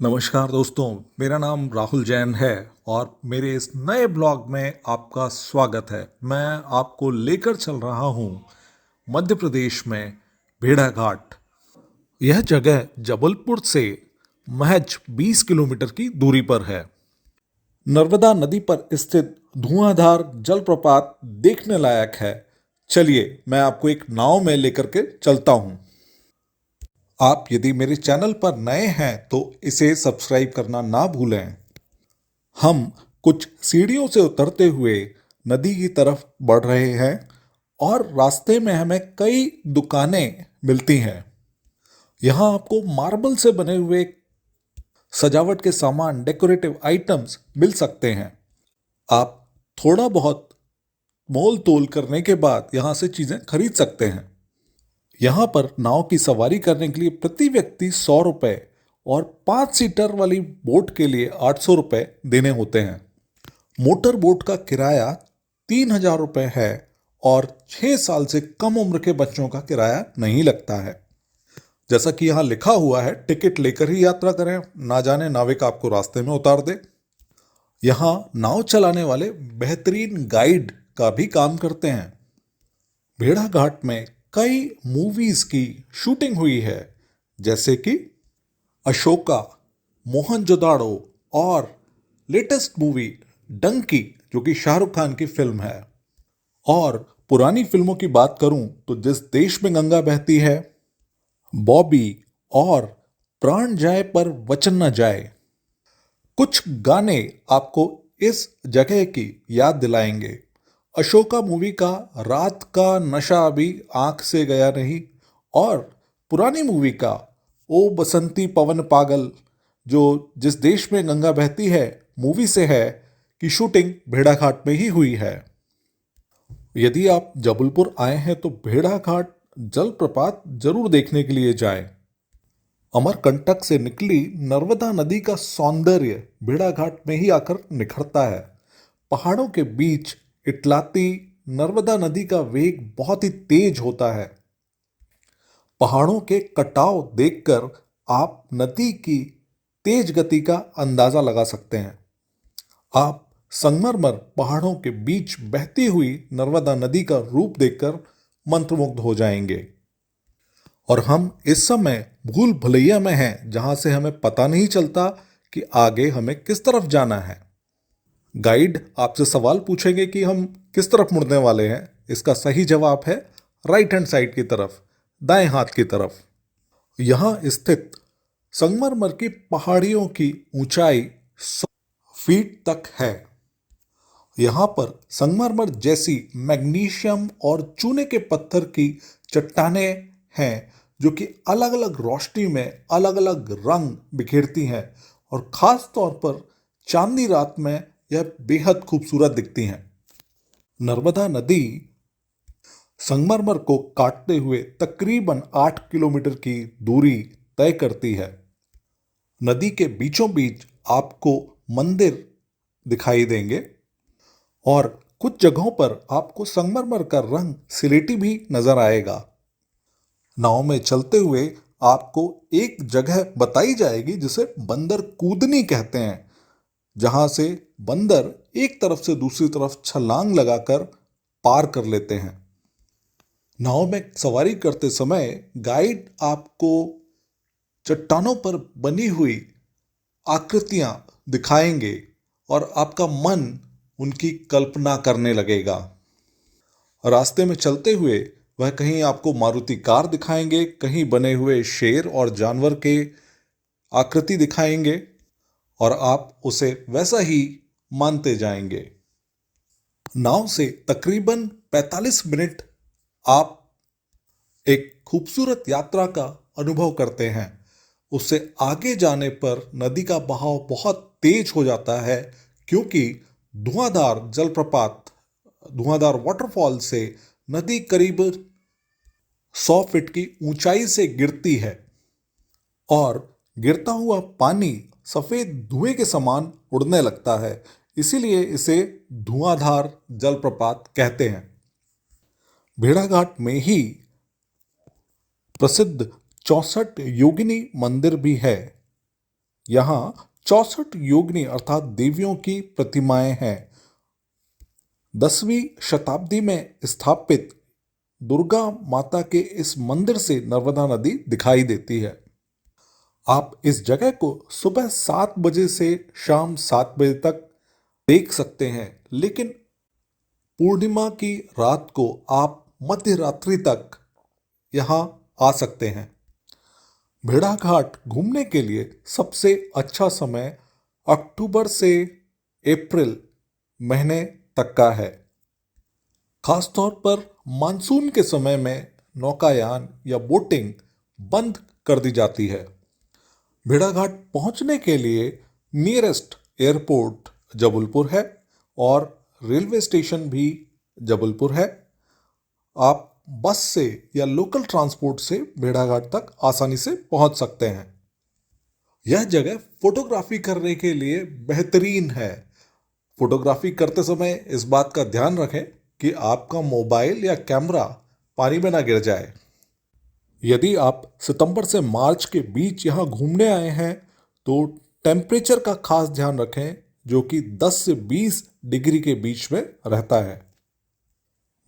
नमस्कार दोस्तों, मेरा नाम राहुल जैन है और मेरे इस नए ब्लॉग में आपका स्वागत है। मैं आपको लेकर चल रहा हूँ मध्य प्रदेश में भेड़ा घाट। यह जगह जबलपुर से महज 20 किलोमीटर की दूरी पर है। नर्मदा नदी पर स्थित धुआंधार जलप्रपात देखने लायक है। चलिए मैं आपको एक नाव में लेकर के चलता हूँ। आप यदि मेरे चैनल पर नए हैं तो इसे सब्सक्राइब करना ना भूलें। हम कुछ सीढ़ियों से उतरते हुए नदी की तरफ बढ़ रहे हैं और रास्ते में हमें कई दुकानें मिलती हैं। यहाँ आपको मार्बल से बने हुए सजावट के सामान, डेकोरेटिव आइटम्स मिल सकते हैं। आप थोड़ा बहुत मोल तोल करने के बाद यहाँ से चीज़ें खरीद सकते हैं। यहाँ पर नाव की सवारी करने के लिए प्रति व्यक्ति 100 रुपये और 5 सीटर वाली बोट के लिए 800 रुपये देने होते हैं। मोटर बोट का किराया 3,000 रुपये है और 6 साल से कम उम्र के बच्चों का किराया नहीं लगता है। जैसा कि यहाँ लिखा हुआ है, टिकट लेकर ही यात्रा करें, ना जाने नाविक आपको रास्ते में उतार दे। यहाँ नाव चलाने वाले बेहतरीन गाइड का भी काम करते हैं। भेड़ा घाट में कई मूवीज की शूटिंग हुई है, जैसे कि अशोका, मोहनजोदाड़ो और लेटेस्ट मूवी डंकी, जो कि शाहरुख खान की फिल्म है। और पुरानी फिल्मों की बात करूं तो जिस देश में गंगा बहती है, बॉबी और प्राण जाए पर वचन न जाए, कुछ गाने आपको इस जगह की याद दिलाएंगे। अशोका मूवी का रात का नशा अभी आंख से गया नहीं, और पुरानी मूवी का ओ बसंती पवन पागल, जो जिस देश में गंगा बहती है मूवी से है, की शूटिंग भेड़ाघाट में ही हुई है। यदि आप जबलपुर आए हैं तो भेड़ाघाट जलप्रपात जरूर देखने के लिए जाएं। अमरकंटक से निकली नर्मदा नदी का सौंदर्य भेड़ाघाट में ही आकर निखरता है। पहाड़ों के बीच इटलाती नर्मदा नदी का वेग बहुत ही तेज होता है। पहाड़ों के कटाव देखकर आप नदी की तेज गति का अंदाजा लगा सकते हैं। आप संगमरमर पहाड़ों के बीच बहती हुई नर्मदा नदी का रूप देखकर मंत्रमुग्ध हो जाएंगे। और हम इस समय भूल भुलैया में हैं, जहां से हमें पता नहीं चलता कि आगे हमें किस तरफ जाना है। गाइड आपसे सवाल पूछेंगे कि हम किस तरफ मुड़ने वाले हैं। इसका सही जवाब है राइट हैंड साइड की तरफ, दाएं हाथ की तरफ। यहां स्थित संगमरमर की पहाड़ियों की ऊंचाई 100 फीट तक है। यहाँ पर संगमरमर जैसी मैग्नीशियम और चूने के पत्थर की चट्टानें हैं, जो कि अलग अलग रोशनी में अलग अलग रंग बिखेरती हैं और खास तौर पर चांदनी रात में यह बेहद खूबसूरत दिखती हैं। नर्मदा नदी संगमरमर को काटते हुए तकरीबन 8 किलोमीटर की दूरी तय करती है। नदी के बीचों बीच आपको मंदिर दिखाई देंगे और कुछ जगहों पर आपको संगमरमर का रंग सिलेटी भी नजर आएगा। नाव में चलते हुए आपको एक जगह बताई जाएगी जिसे बंदर कूदनी कहते हैं, जहां से बंदर एक तरफ से दूसरी तरफ छलांग लगाकर पार कर लेते हैं। नाव में सवारी करते समय गाइड आपको चट्टानों पर बनी हुई आकृतियां दिखाएंगे और आपका मन उनकी कल्पना करने लगेगा। रास्ते में चलते हुए वह कहीं आपको मारुति कार दिखाएंगे, कहीं बने हुए शेर और जानवर के आकृति दिखाएंगे और आप उसे वैसा ही मानते जाएंगे। नाव से तकरीबन 45 मिनट आप एक खूबसूरत यात्रा का अनुभव करते हैं। उससे आगे जाने पर नदी का बहाव बहुत तेज हो जाता है, क्योंकि धुआंधार जलप्रपात, धुआंधार वाटरफॉल से नदी करीब 100 फीट की ऊंचाई से गिरती है और गिरता हुआ पानी सफेद धुएं के समान उड़ने लगता है। इसीलिए इसे धुआंधार जलप्रपात कहते हैं। भेड़ाघाट में ही प्रसिद्ध 64 योगिनी मंदिर भी है, यहाँ 64 योगिनी अर्थात देवियों की प्रतिमाएं हैं। 10वीं शताब्दी में स्थापित दुर्गा माता के इस मंदिर से नर्मदा नदी दिखाई देती है। आप इस जगह को सुबह 7 बजे से शाम 7 बजे तक देख सकते हैं, लेकिन पूर्णिमा की रात को आप मध्य रात्रि तक यहाँ आ सकते हैं। भेड़ाघाट घूमने के लिए सबसे अच्छा समय अक्टूबर से अप्रैल महीने तक का है। खासतौर पर मानसून के समय में नौकायान या बोटिंग बंद कर दी जाती है। भेड़ाघाट पहुंचने के लिए नियरेस्ट एयरपोर्ट जबलपुर है और रेलवे स्टेशन भी जबलपुर है। आप बस से या लोकल ट्रांसपोर्ट से भेड़ाघाट तक आसानी से पहुंच सकते हैं। यह जगह फोटोग्राफी करने के लिए बेहतरीन है। फोटोग्राफी करते समय इस बात का ध्यान रखें कि आपका मोबाइल या कैमरा पानी में ना गिर जाए। यदि आप सितंबर से मार्च के बीच यहाँ घूमने आए हैं तो टेम्परेचर का खास ध्यान रखें, जो कि 10 से 20 डिग्री के बीच में रहता है।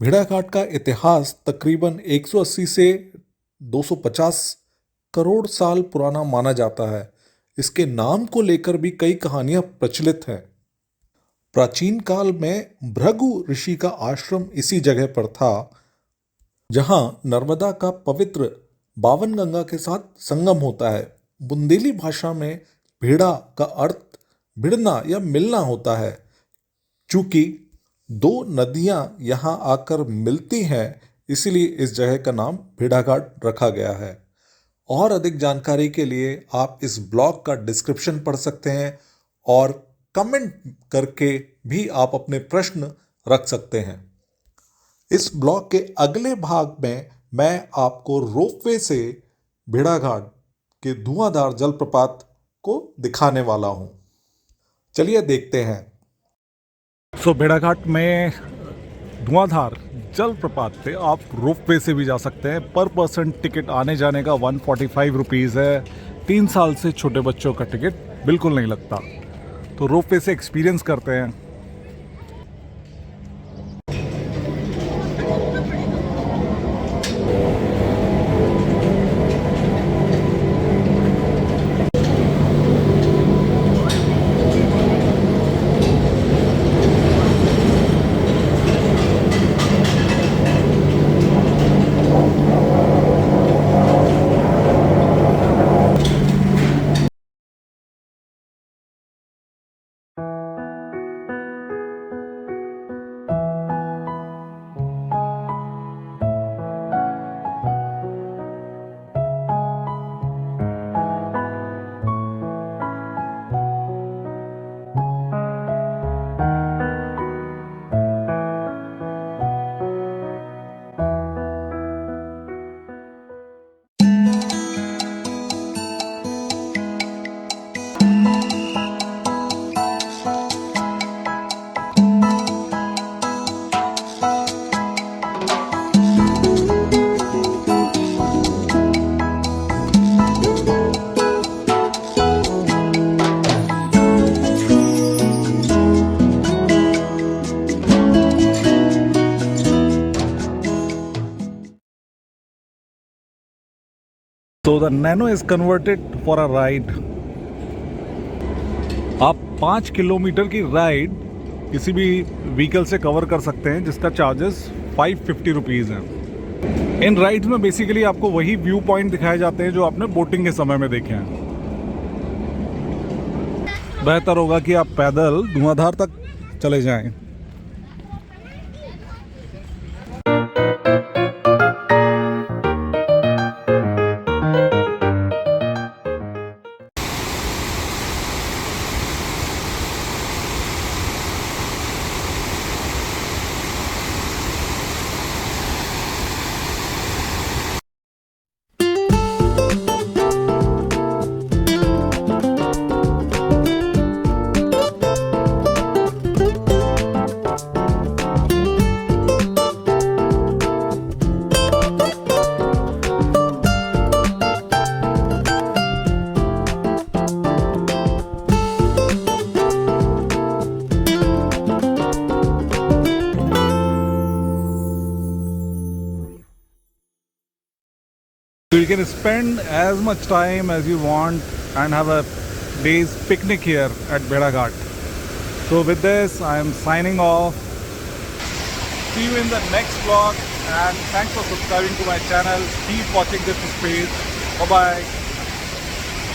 भेड़ाघाट का इतिहास तकरीबन 180 से 250 करोड़ साल पुराना माना जाता है। इसके नाम को लेकर भी कई कहानियां प्रचलित हैं। प्राचीन काल में भृगु ऋषि का आश्रम इसी जगह पर था, जहां नर्मदा का पवित्र बावन गंगा के साथ संगम होता है। बुंदेली भाषा में भेड़ा का अर्थ भिड़ना या मिलना होता है। चूंकि 2 नदियां यहां आकर मिलती हैं, इसलिए इस जगह का नाम भेड़ाघाट रखा गया है। और अधिक जानकारी के लिए आप इस ब्लॉग का डिस्क्रिप्शन पढ़ सकते हैं और कमेंट करके भी आप अपने प्रश्न रख सकते हैं। इस ब्लॉग के अगले भाग में मैं आपको रोपवे से भेड़ाघाट के धुआंधार जलप्रपात को दिखाने वाला हूं। चलिए देखते हैं। भेड़ाघाट में धुआंधार जलप्रपात पे आप रोपवे से भी जा सकते हैं। पर पर्सन टिकट आने जाने का 145 रुपीज़ है। 3 साल से छोटे बच्चों का टिकट बिल्कुल नहीं लगता। तो रोपवे से एक्सपीरियंस करते हैं। So the Nano is converted for a ride. आप 5 किलोमीटर की राइड किसी भी व्हीकल से कवर कर सकते हैं, जिसका चार्जेस 550 रुपीज़ हैं। इन राइड्स में बेसिकली आपको वही व्यू पॉइंट दिखाए जाते हैं जो आपने बोटिंग के समय में देखे हैं। बेहतर होगा कि आप पैदल धुआंधार तक चले जाएं। So you can spend as much time as you want and have a day's picnic here at Beda Ghat. So with this, I am signing off. See you in the next vlog and thanks for subscribing to my channel. Keep watching this space. Bye bye.